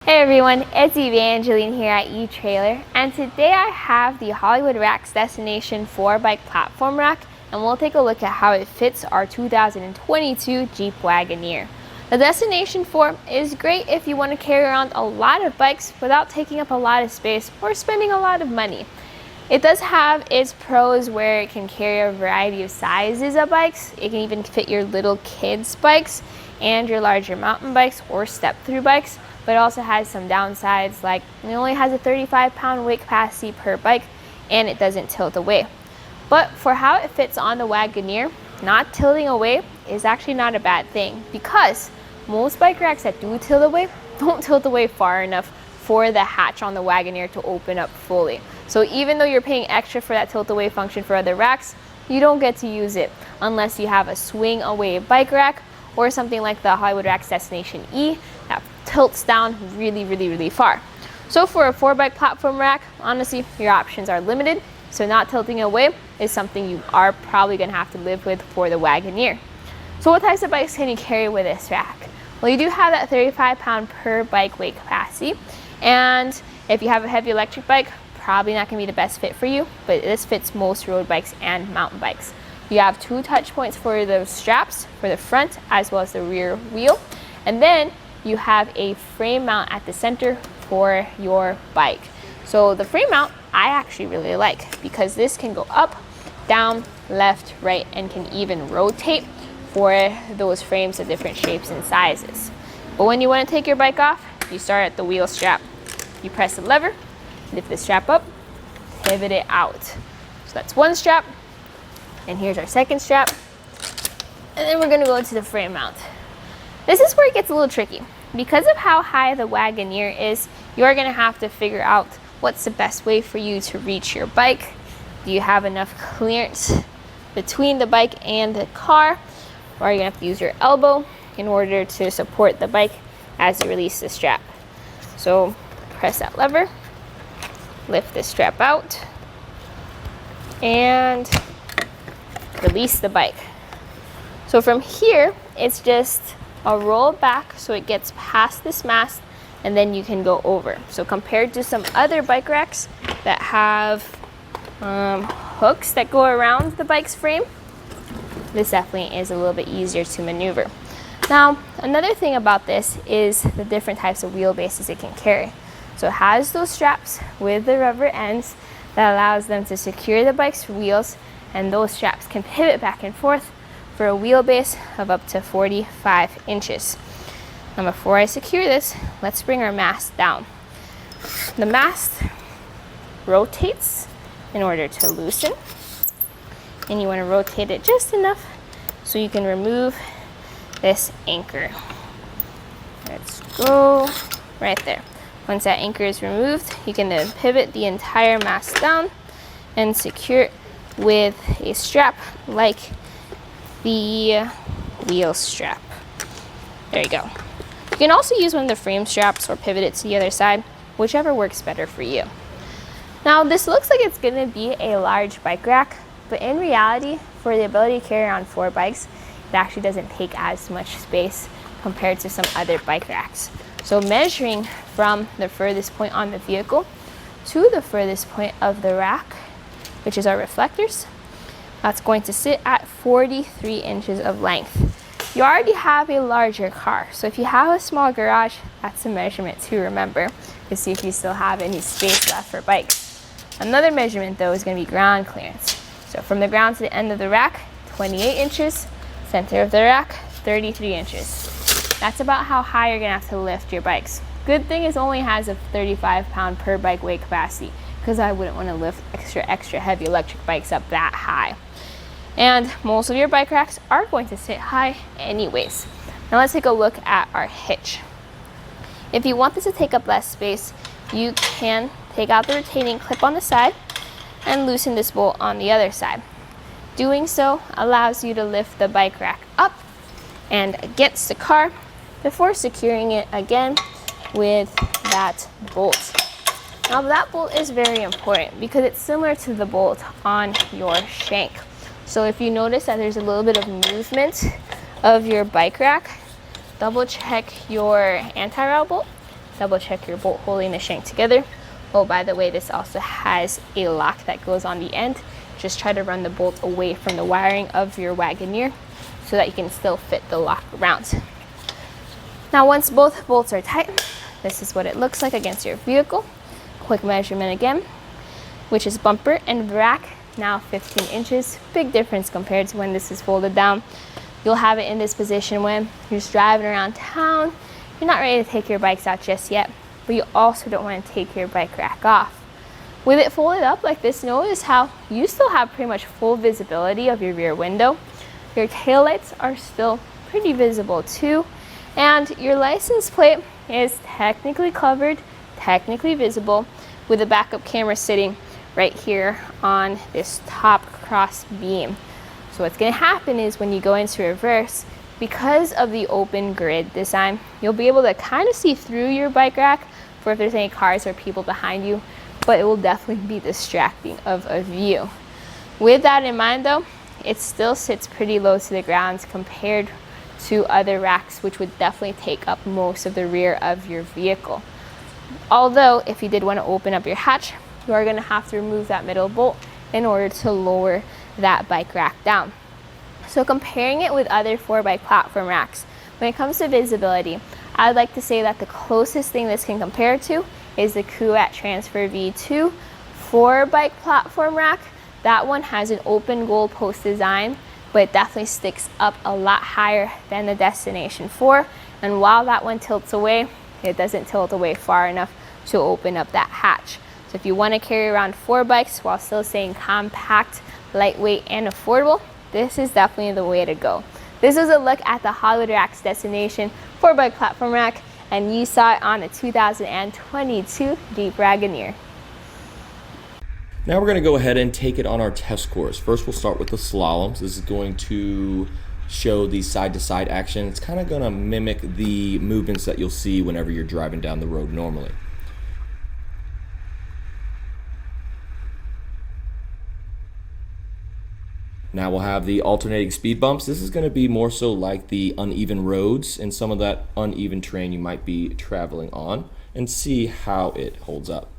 Hey everyone, it's Evangeline here at etrailer, and today I have the Hollywood Rack's Destination 4 bike platform rack, and we'll take a look at how it fits our 2022 Jeep Wagoneer. The Destination 4 is great if you want to carry around a lot of bikes without taking up a lot of space or spending a lot of money. It does have its pros where it can carry a variety of sizes of bikes. It can even fit your little kids' bikes and your larger mountain bikes or step-through bikes, but it also has some downsides, like it only has a 35-pound weight capacity per bike and it doesn't tilt away. But for how it fits on the Wagoneer, not tilting away is actually not a bad thing, because most bike racks that do tilt away don't tilt away far enough for the hatch on the Wagoneer to open up fully. So even though you're paying extra for that tilt away function for other racks, you don't get to use it unless you have a swing away bike rack or something like the Hollywood Rack's Destination E that tilts down really far. So for a 4-bike platform rack, honestly, your options are limited. So not tilting away is something you are probably going to have to live with for the Wagoneer. So what types of bikes can you carry with this rack? Well, you do have that 35-pound per bike weight capacity, and if you have a heavy electric bike, probably not going to be the best fit for you, but this fits most road bikes and mountain bikes. You have 2 touch points for the straps for the front as well as the rear wheel, and then you have a frame mount at the center for your bike. So the frame mount I actually really like, because this can go up, down, left, right, and can even rotate for those frames of different shapes and sizes. But when you want to take your bike off, you start at the wheel strap. You press the lever, lift the strap up, pivot it out. So that's one strap, and here's our second strap. And then we're gonna go to the frame mount. This is where it gets a little tricky. Because of how high the Wagoneer is, you're gonna have to figure out what's the best way for you to reach your bike. Do you have enough clearance between the bike and the car? Or are you gonna have to use your elbow in order to support the bike as you release the strap? So press that lever, lift the strap out, and release the bike. So from here, it's just a roll back so it gets past this mast, and then you can go over. So compared to some other bike racks that have hooks that go around the bike's frame, this definitely is a little bit easier to maneuver. Now, another thing about this is the different types of wheelbases it can carry. So it has those straps with the rubber ends that allows them to secure the bike's wheels, and those straps can pivot back and forth for a wheelbase of up to 45 inches. Now before I secure this, let's bring our mast down. The mast rotates in order to loosen, and you want to rotate it just enough so you can remove this anchor. Let's go right there. Once that anchor is removed, you can then pivot the entire mast down and secure it with a strap like the wheel strap. There you go. You can also use one of the frame straps or pivot it to the other side, whichever works better for you. Now, this looks like it's going to be a large bike rack, but in reality, for the ability to carry around 4 bikes, it actually doesn't take as much space compared to some other bike racks. So measuring from the furthest point on the vehicle to the furthest point of the rack, which is our reflectors, that's going to sit at 43 inches of length. You already have a larger car, so if you have a small garage, that's a measurement to remember to see if you still have any space left for bikes. Another measurement though is going to be ground clearance. So from the ground to the end of the rack, 28 inches, center of the rack, 33 inches. That's about how high you're going to have to lift your bikes. Good thing it only has a 35-pound per bike weight capacity, because I wouldn't want to lift extra heavy electric bikes up that high. And most of your bike racks are going to sit high anyways. Now let's take a look at our hitch. If you want this to take up less space, you can take out the retaining clip on the side and loosen this bolt on the other side. Doing so allows you to lift the bike rack up and against the car before securing it again with that bolt. Now that bolt is very important because it's similar to the bolt on your shank. So if you notice that there's a little bit of movement of your bike rack, double check your anti-rail bolt double check your bolt holding the shank together. Oh, by the way, this also has a lock that goes on the end. Just try to run the bolt away from the wiring of your Wagoneer so that you can still fit the lock around. Now, once both bolts are tight, this is what it looks like against your vehicle. Quick measurement again, which is bumper and rack, now 15 inches. Big difference compared to when this is folded down. You'll have it in this position when you're just driving around town. You're not ready to take your bikes out just yet, but you also don't want to take your bike rack off. With it folded up like this, notice how you still have pretty much full visibility of your rear window. Your taillights are still pretty visible too, and your license plate is technically covered, technically visible, with a backup camera sitting right here on this top cross beam. So what's going to happen is when you go into reverse, because of the open grid design, you'll be able to kind of see through your bike rack for if there's any cars or people behind you, but it will definitely be distracting of a view. With that in mind though, it still sits pretty low to the ground compared to other racks, which would definitely take up most of the rear of your vehicle. Although if you did want to open up your hatch, you are going to have to remove that middle bolt in order to lower that bike rack down. So comparing it with other 4x platform racks, when it comes to visibility, I'd like to say that the closest thing this can compare to is the Kuat Transfer V2 4x platform rack. That one has an open goalpost design, but it definitely sticks up a lot higher than the Destination 4. And while that one tilts away, it doesn't tilt away far enough to open up that hatch. So if you want to carry around 4 bikes while still staying compact, lightweight, and affordable, this is definitely the way to go. This is a look at the Hollywood Rack's Destination 4x platform rack, and you saw it on the 2022 Jeep Wagoneer. Now we're going to go ahead and take it on our test course. First we'll start with the slaloms. This is going to show the side-to-side action. It's kind of going to mimic the movements that you'll see whenever you're driving down the road normally. Now we'll have the alternating speed bumps. This is going to be more so like the uneven roads and some of that uneven terrain you might be traveling on, and see how it holds up.